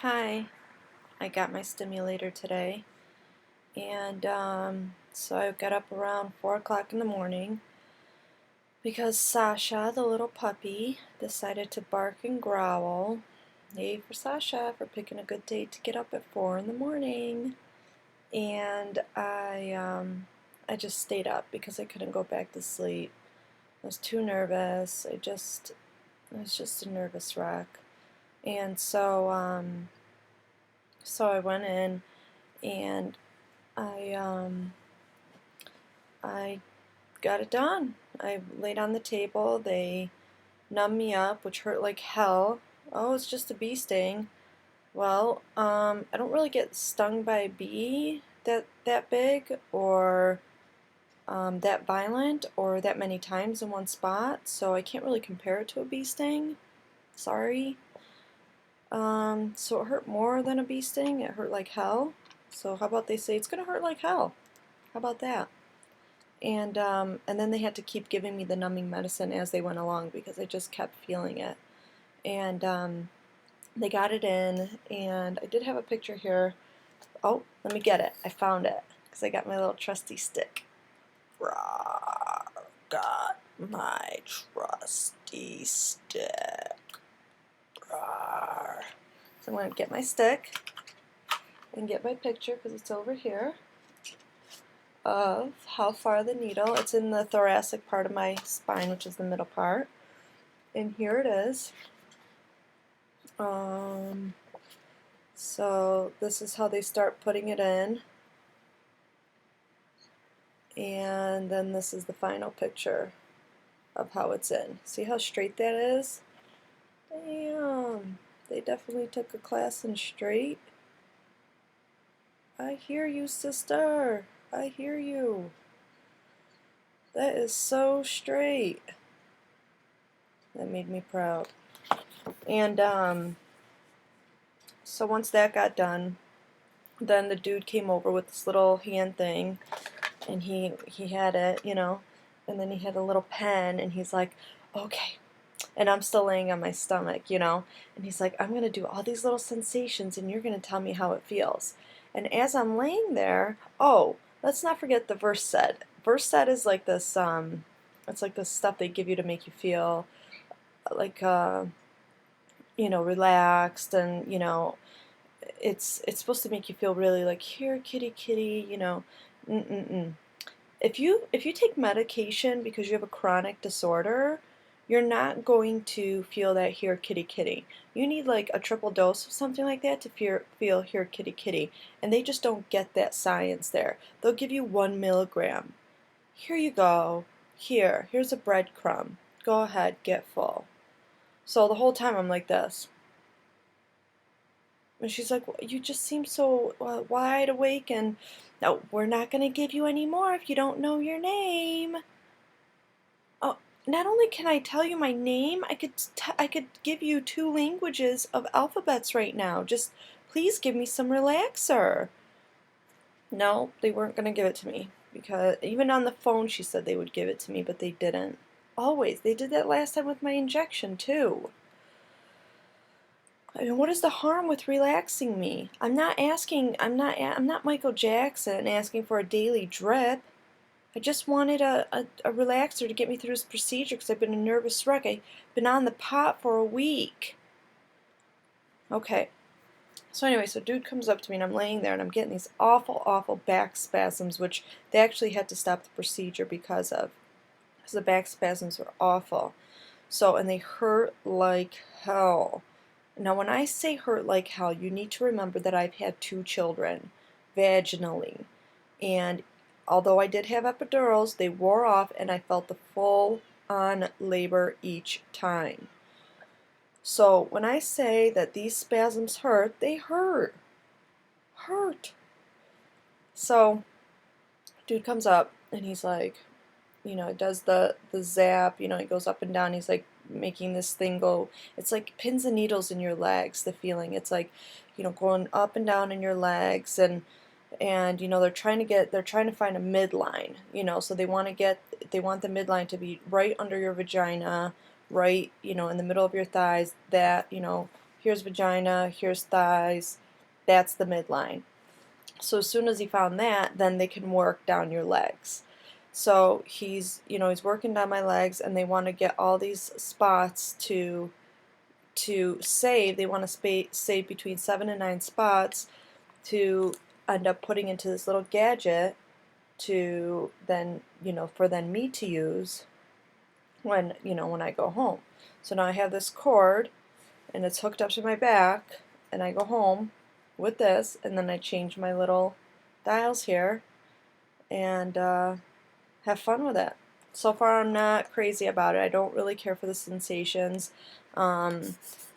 Hi, I got my stimulator today, and so I got up around 4 o'clock in the morning because Sasha, the little puppy, decided to bark and growl. Yay for Sasha for picking a good day to get up at 4 in the morning. And I just stayed up because I couldn't go back to sleep. I was too nervous. I was just a nervous wreck. And so I went in and I got it done. I laid on the table. They numbed me up, which hurt like hell. Oh, it's just a bee sting. Well, I don't really get stung by a bee that big or that violent or that many times in one spot, so I can't really compare it to a bee sting. Sorry. So it hurt more than a bee sting. It hurt like hell. So how about they say it's gonna hurt like hell? How about that? And then they had to keep giving me the numbing medicine as they went along because I just kept feeling it. And they got it in, and I did have a picture here. Oh, let me get it. I found it because I got my little trusty stick. Rawr, got my trusty stick. Rawr. So I'm going to get my stick and get my picture because it's over here of how far the needle, it's in the thoracic part of my spine, which is the middle part, and here it is. So this is how they start putting it in, and then this is the final picture of how it's in. See how straight that is? Damn, they definitely took a class in straight. I hear you, sister. I hear you. That is so straight. That made me proud. And so once that got done, then the dude came over with this little hand thing, and he had it, and then he had a little pen, and he's like, okay. And I'm still laying on my stomach, and he's like, I'm going to do all these little sensations, and you're going to tell me how it feels. And as I'm laying there, oh, let's not forget the Versed. Versed is like this, it's like this stuff they give you to make you feel like, relaxed, and, it's supposed to make you feel really like, here, kitty, kitty, mm-mm-mm. If you take medication because you have a chronic disorder, you're not going to feel that here kitty kitty. You need like a triple dose of something like that to feel here kitty kitty. And they just don't get that science there. They'll give you 1 milligram. Here you go. Here's a breadcrumb. Go ahead, get full. So the whole time I'm like this. And she's like, well, you just seem so wide awake, and no, we're not going to give you any more if you don't know your name. Oh, not only can I tell you my name, I could give you 2 languages of alphabets right now. Just please give me some relaxer. No, they weren't going to give it to me because even on the phone she said they would give it to me, but they didn't. Always. They did that last time with my injection too. I mean, what is the harm with relaxing me? I'm not Michael Jackson asking for a daily drip. I just wanted a relaxer to get me through this procedure because I've been a nervous wreck. I've been on the pot for a week. Okay. So anyway, so dude comes up to me and I'm laying there and I'm getting these awful, awful back spasms, which they actually had to stop the procedure because of. Because the back spasms were awful. So, and they hurt like hell. Now, when I say hurt like hell, you need to remember that I've had 2 children vaginally. And although I did have epidurals, they wore off and I felt the full-on labor each time. So when I say that these spasms hurt, they hurt. Hurt. So dude comes up and he's like, does the zap, he goes up and down, he's like making this thing go, it's like pins and needles in your legs, the feeling, it's like, going up and down in your legs, and they're trying to find a midline, so they want the midline to be right under your vagina, right, in the middle of your thighs, that, here's vagina, here's thighs, that's the midline. So as soon as he found that, then they can work down your legs. So he's working down my legs, and they want to get all these spots to save. They want to save between 7 and 9 spots to end up putting into this little gadget to then, for then me to use when, when I go home. So now I have this cord, and it's hooked up to my back, and I go home with this, and then I change my little dials here and have fun with it. So far I'm not crazy about it. I don't really care for the sensations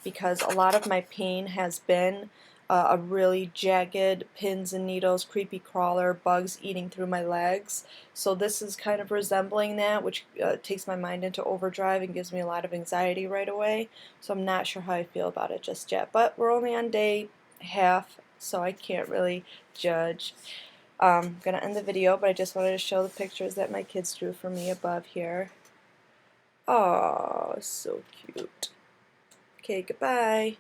because a lot of my pain has been a really jagged pins and needles, creepy crawler, bugs eating through my legs. So this is kind of resembling that, which takes my mind into overdrive and gives me a lot of anxiety right away. So I'm not sure how I feel about it just yet. But we're only on day half, so I can't really judge. I'm going to end the video, but I just wanted to show the pictures that my kids drew for me above here. Oh, so cute. Okay, goodbye.